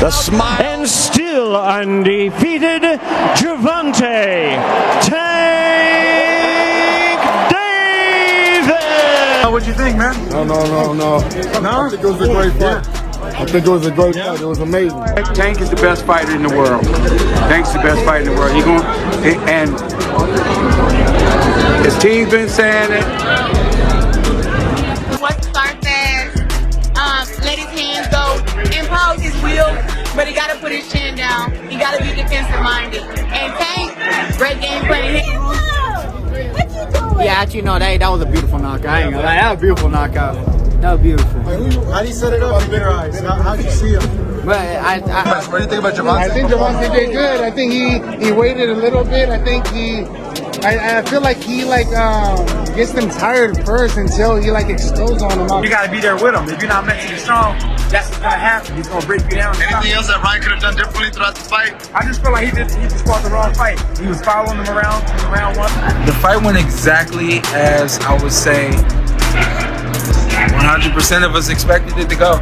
The smile. And still undefeated, Gervonta Tank Davis. What'd you think, man? No. No? I think it was a great fight. I think it was a great fight. It was amazing. Tank is the best fighter in the world. Tank's the best fighter in the world. And his team's been saying it. Once he starts fast, let his hands go, impose his will, but he got to put his chin down. He got to be defensive minded. And Tank, great game plan. Yeah, actually, no, that was a beautiful knockout. I ain't gonna lie, that was a beautiful knockout. That was beautiful. How do you set it up in your eyes? How do you see him? But what do you think about Gervonta? I think Gervonta did good. I think he waited a little bit. I think I feel like he gets them tired first until he explodes on them. You got to be there with him. If you're not mentally strong, that's what's gonna happen. He's gonna break you down. Anything else that Ryan could have done differently throughout the fight? I just feel like he just fought the wrong fight. He was following him around one. The fight went exactly as I would say 100% of us expected it to go.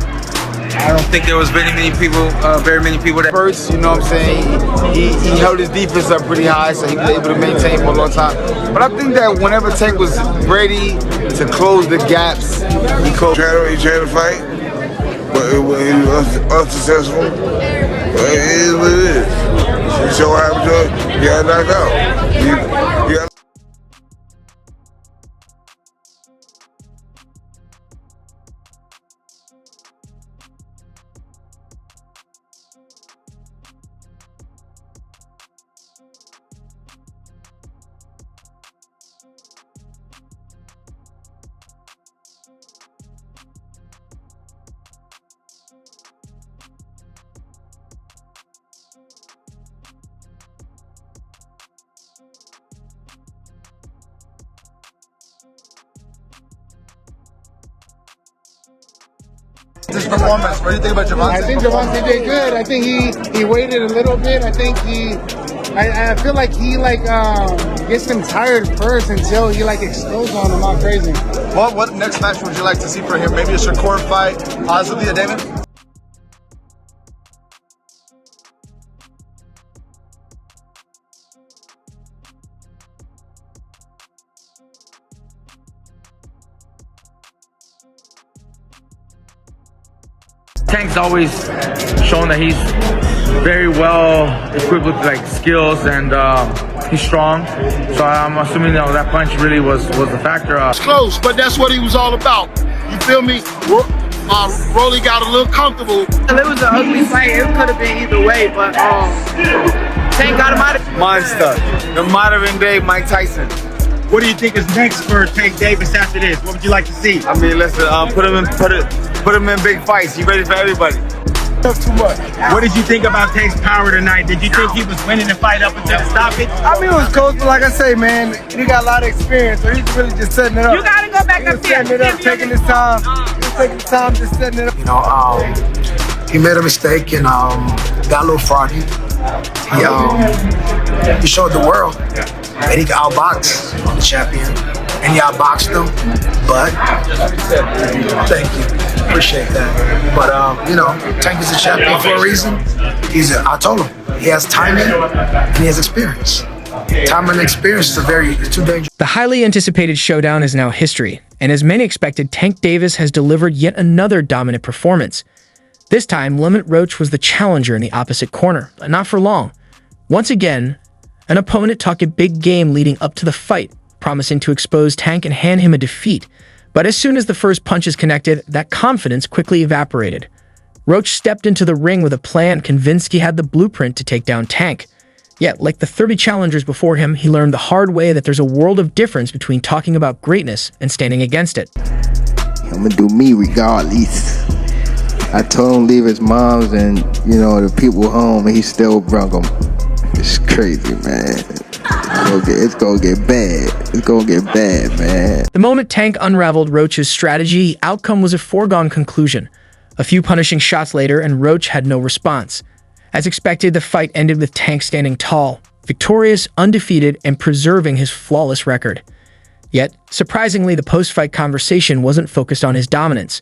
I don't think there was very many people that first, you know what I'm saying, he held his defense up pretty high, so he was able to maintain for a long time. But I think that whenever Tank was ready to close the gaps, he closed. He tried to fight, but he was unsuccessful. But it is what it is. He so happened to it, he got knocked out. He got This performance, what do you think about Gervonta? I think Gervonta did good. I think he waited a little bit. I think I feel like he gets them tired first until he explodes on them all crazy. What next match would you like to see for him? Maybe a Shakur fight, possibly a David? Tank's always shown that he's very well equipped with skills, and he's strong. So I'm assuming that punch really was the factor. It's close, but that's what he was all about. You feel me? Rolly got a little comfortable. it was an ugly fight. It could have been either way, but Tank got him out of Monster, the modern day Mike Tyson. What do you think is next for Tank Davis after this? What would you like to see? I mean, listen, put him in big fights. He ready for everybody. Too much. What did you think about Tank's power tonight? Did you think he was winning the fight up until the stoppage? I mean, it was close, but like I say, man, he got a lot of experience, so he's really just setting it up. You got to go back up there. Setting it up, taking his time. He's taking the time, just setting it up. You know, he made a mistake and got a little froggy. He showed the world that he could outbox the champion, and he outboxed him. But thank you, appreciate that. But Tank is a champion for a reason. I told him he has timing and he has experience. Timing and experience are too dangerous. The highly anticipated showdown is now history, and as many expected, Tank Davis has delivered yet another dominant performance. This time, Lamont Roach was the challenger in the opposite corner, but not for long. Once again, an opponent talked a big game leading up to the fight, promising to expose Tank and hand him a defeat. But as soon as the first punches connected, that confidence quickly evaporated. Roach stepped into the ring with a plan, convinced he had the blueprint to take down Tank. Yet, like the 30 challengers before him, he learned the hard way that there's a world of difference between talking about greatness and standing against it. I'm gonna do me regardless. I told him to leave his mom's and, the people home, and he still brung them. It's crazy, man. It's gonna get bad. It's gonna get bad, man. The moment Tank unraveled Roach's strategy, outcome was a foregone conclusion. A few punishing shots later, and Roach had no response. As expected, the fight ended with Tank standing tall, victorious, undefeated, and preserving his flawless record. Yet, surprisingly, the post-fight conversation wasn't focused on his dominance.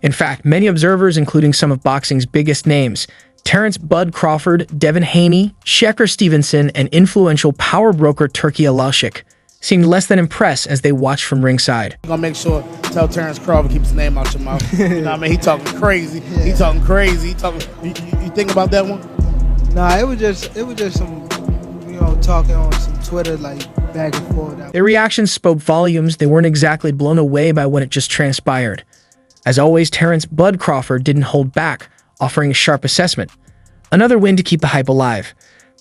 In fact, many observers, including some of boxing's biggest names, Terrence "Bud" Crawford, Devin Haney, Shakur Stevenson, and influential power broker Turki Alalshik seemed less than impressed as they watched from ringside. I'm gonna make sure, tell Terrence Crawford keep his name out your mouth. You know what I mean? He talking crazy. He talking crazy. You think about that one? Nah, it was just some, talking on some Twitter, like back and forth. Their reactions spoke volumes. They weren't exactly blown away by what had just transpired. As always, Terrence "Bud" Crawford didn't hold back, offering a sharp assessment. Another win to keep the hype alive.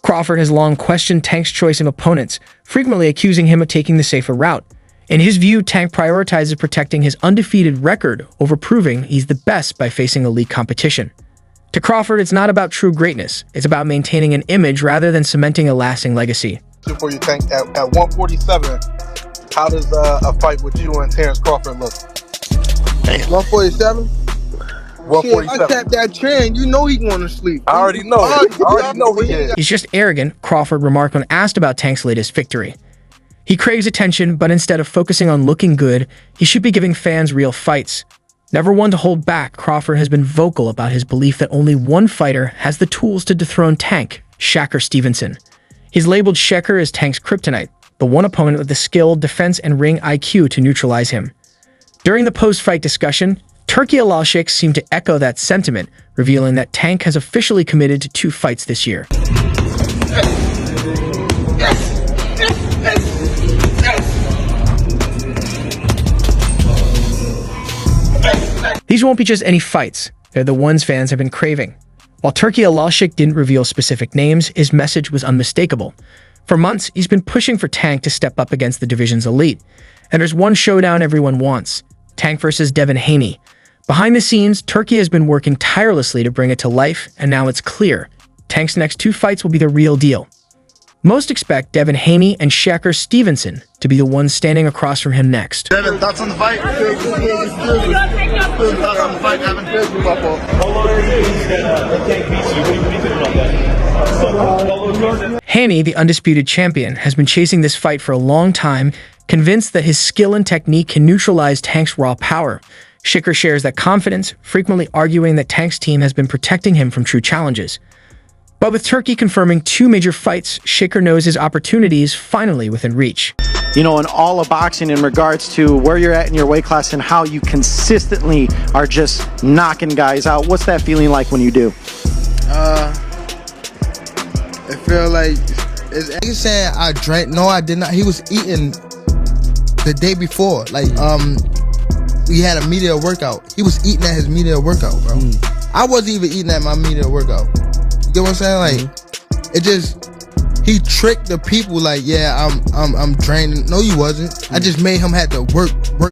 Crawford has long questioned Tank's choice of opponents, frequently accusing him of taking the safer route. In his view, Tank prioritizes protecting his undefeated record over proving he's the best by facing elite competition. To Crawford, it's not about true greatness. It's about maintaining an image rather than cementing a lasting legacy. For you, Tank, at 147, how does a fight with you and Terrence Crawford look? 147? 147. I tapped that train. You know he going to sleep. I already know. I already know he is. He's just arrogant, Crawford remarked when asked about Tank's latest victory. He craves attention, but instead of focusing on looking good, he should be giving fans real fights. Never one to hold back, Crawford has been vocal about his belief that only one fighter has the tools to dethrone Tank, Shakur Stevenson. He's labeled Shakur as Tank's kryptonite, the one opponent with the skill, defense, and ring IQ to neutralize him. During the post-fight discussion, Turki Alalshik seemed to echo that sentiment, revealing that Tank has officially committed to 2 fights this year. These won't be just any fights. They're the ones fans have been craving. While Turki Alalshik didn't reveal specific names, his message was unmistakable. For months, he's been pushing for Tank to step up against the division's elite. And there's one showdown everyone wants: Tank versus Devin Haney. Behind the scenes, Turki has been working tirelessly to bring it to life, and now it's clear. Tank's next 2 fights will be the real deal. Most expect Devin Haney and Shakur Stevenson to be the ones standing across from him next. Devin, thoughts on the fight? Thoughts on the fight, Devin? Haney, the undisputed champion, has been chasing this fight for a long time, convinced that his skill and technique can neutralize Tank's raw power. Shakur shares that confidence, frequently arguing that Tank's team has been protecting him from true challenges. But with Turki confirming 2 major fights, Shakur knows his opportunity is finally within reach. In all of boxing, in regards to where you're at in your weight class and how you consistently are just knocking guys out, what's that feeling like when you do? I feel like he's saying I drank. No, I did not. He was eating the day before. We had a media workout. He was eating at his media workout, bro. I wasn't even eating at my media workout. You get what I'm saying? It just, he tricked the people. Yeah, I'm draining. No, you wasn't. I just made him have to work